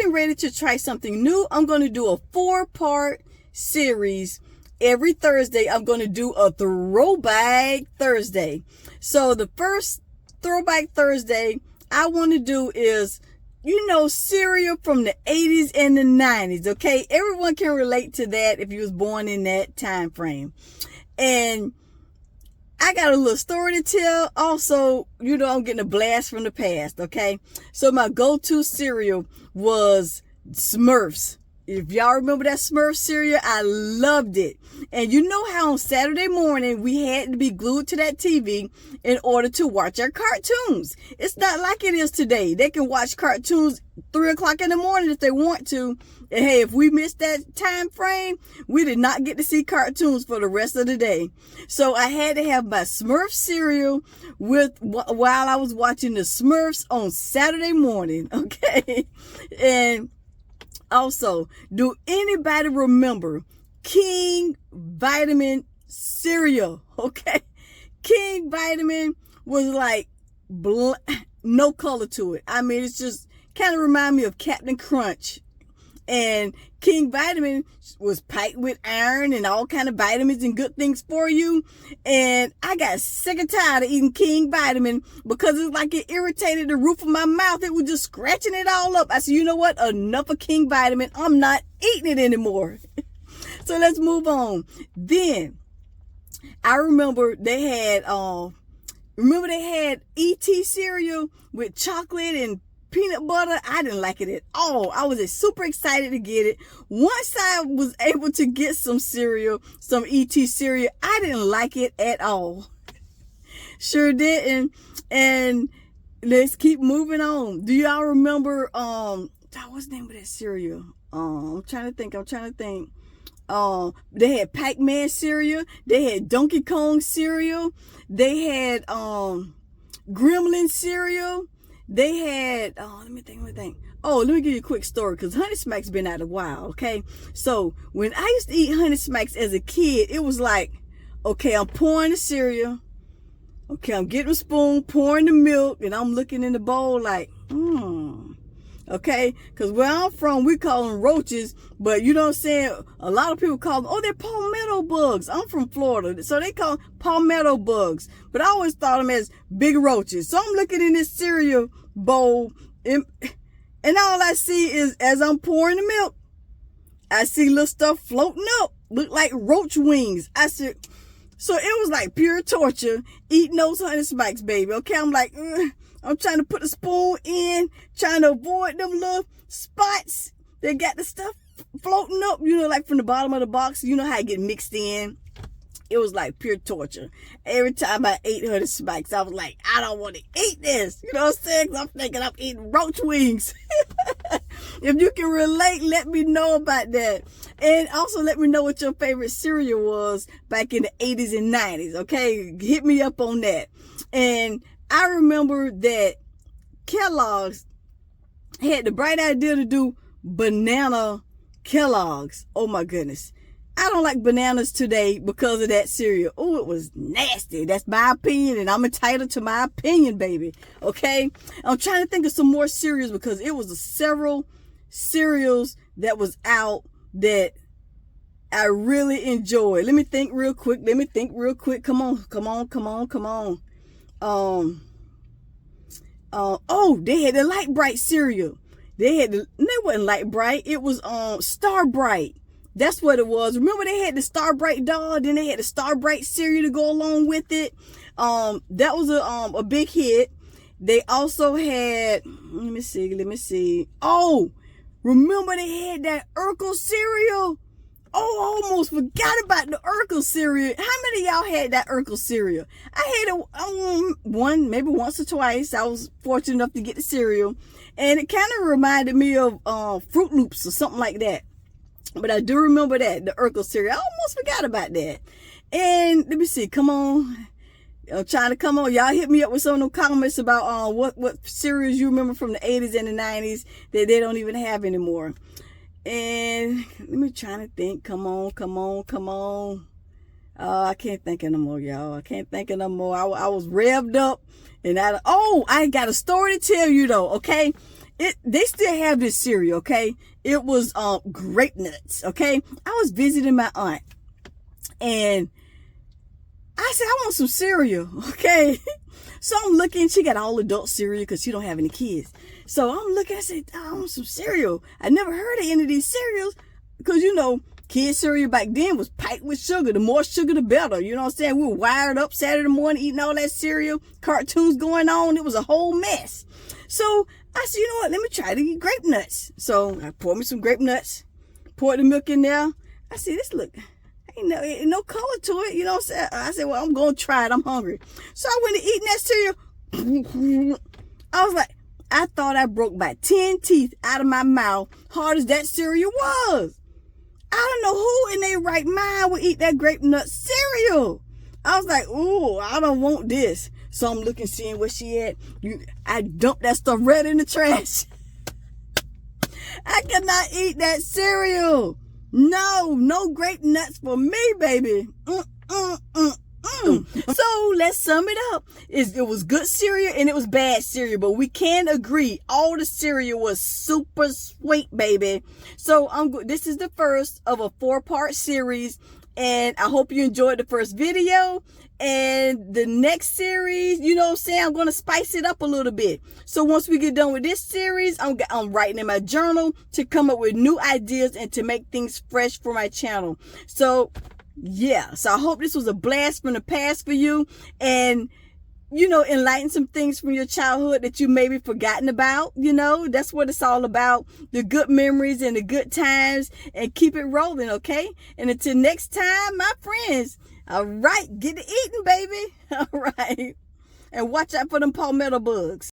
getting ready to try something new. I'm going to do a 4-part series. Every Thursday, I'm going to do a Throwback Thursday. So the first Throwback Thursday I want to do is, cereal from the 80s and the 90s, okay? Everyone can relate to that if you was born in that time frame. And I got a little story to tell. Also, I'm getting a blast from the past, okay? So my go-to cereal was Smurfs. If y'all remember that Smurf cereal, I loved it. And you know how on Saturday morning we had to be glued to that TV in order to watch our cartoons. It's not like it is today. They can watch cartoons 3 o'clock in the morning if they want to. And hey, if we missed that time frame, we did not get to see cartoons for the rest of the day. So I had to have my Smurf cereal while I was watching the Smurfs on Saturday morning, okay? And also, do anybody remember King Vitamin cereal? Okay. King Vitamin was like no color to it. I mean, it's just kind of remind me of Captain Crunch. And King Vitamin was packed with iron and all kind of vitamins and good things for you. And I got sick and tired of eating King Vitamin because it's like it irritated the roof of my mouth. It was just scratching it all up. I said, you know what? Enough of King Vitamin. I'm not eating it anymore. So let's move on. Then I remember they had ET cereal with chocolate and peanut butter. I didn't like it at all. I was just super excited to get it. Once I was able to get some cereal, some ET cereal, I didn't like it at all. Sure didn't. And let's keep moving on. Do y'all remember what's the name of that cereal? I'm trying to think. They had Pac-Man cereal. They had Donkey Kong cereal. They had Gremlin cereal. They had, let me think. Oh, let me give you a quick story, because Honey Smacks been out a while, okay? So, when I used to eat Honey Smacks as a kid, it was like, okay, I'm pouring the cereal. Okay, I'm getting a spoon, pouring the milk, and I'm looking in the bowl like, okay? Because where I'm from, we call them roaches, but you know what I'm saying? A lot of people call them, they're palmetto bugs. I'm from Florida, so they call them palmetto bugs. But I always thought them as big roaches. So I'm looking in this cereal bowl, and all I see is, as I'm pouring the milk, I see little stuff floating up, look like roach wings. I said, so it was like pure torture eating those Honey Smacks, baby. Okay, I'm like, I'm trying to put a spoon in, trying to avoid them little spots that got the stuff floating up, like from the bottom of the box. You know how it get mixed in. It was like pure torture. Every time I ate Honey Smacks, I was like, I don't want to eat this. You know what I'm saying? 'Cause I'm thinking I'm eating roach wings. If you can relate, let me know about that. And also let me know what your favorite cereal was back in the 80s and 90s. Okay, hit me up on that. And I remember that Kellogg's had the bright idea to do banana Kellogg's. Oh my goodness. I don't like bananas today because of that cereal. Oh, it was nasty. That's my opinion, and I'm entitled to my opinion, baby. Okay? I'm trying to think of some more cereals because it was several cereals that was out that I really enjoyed. Let me think real quick. Come on. They had the Light Bright cereal. They wasn't Light Bright. It was Star Bright. That's what it was. Remember they had the Star Bright doll, then they had the Star Bright cereal to go along with it. That was a big hit. They also had, let me see. Oh, remember they had that Urkel cereal? Oh, I almost forgot about the Urkel cereal. How many of y'all had that Urkel cereal? I had it maybe once or twice. I was fortunate enough to get the cereal. And it kind of reminded me of Fruit Loops or something like that. But I do remember that, the Urkel cereal. I almost forgot about that. And let me see. Come on. I'm trying to come on. Y'all hit me up with some of the comments about what cereals you remember from the 80s and the 90s that they don't even have anymore. And let me try to think. Come on. I can't think of no more, y'all. I can't think of no more. I was revved up. And I got a story to tell you, though, okay? They still have this cereal, okay? It was grape nuts, okay? I was visiting my aunt, and I said, I want some cereal, okay? So I'm looking, she got all adult cereal because she don't have any kids. So I'm looking, I said, I want some cereal. I never heard of any of these cereals because, you know, kid cereal back then was packed with sugar. The more sugar, the better. You know what I'm saying? We were wired up Saturday morning eating all that cereal, cartoons going on. It was a whole mess. So I said, you know what? Let me try to eat grape nuts. So I poured me some grape nuts, poured the milk in there. I said, this look, ain't no color to it. You know what I'm saying? I said, well, I'm going to try it. I'm hungry. So I went to eating that cereal. I was like, I thought I broke about 10 teeth out of my mouth, hard as that cereal was. I don't know who in their right mind would eat that grape nut cereal. I was like, ooh, I don't want this. So I'm looking, seeing where she at. I dumped that stuff right in the trash. I cannot eat that cereal. No grape nuts for me, baby. So let's sum it up. It was good cereal and it was bad cereal, but we can agree all the cereal was super sweet, baby. So this is the first of a 4-part series, and I hope you enjoyed the first video. And the next series, you know what I'm saying, I'm going to spice it up a little bit. So once we get done with this series, I'm writing in my journal to come up with new ideas and to make things fresh for my channel. So yeah, so I hope this was a blast from the past for you, and you know, enlighten some things from your childhood that you maybe forgotten about. You know, that's what it's all about, the good memories and the good times, and keep it rolling, okay? And until next time, my friends, all right, get to eating, baby. All right, and watch out for them palmetto bugs.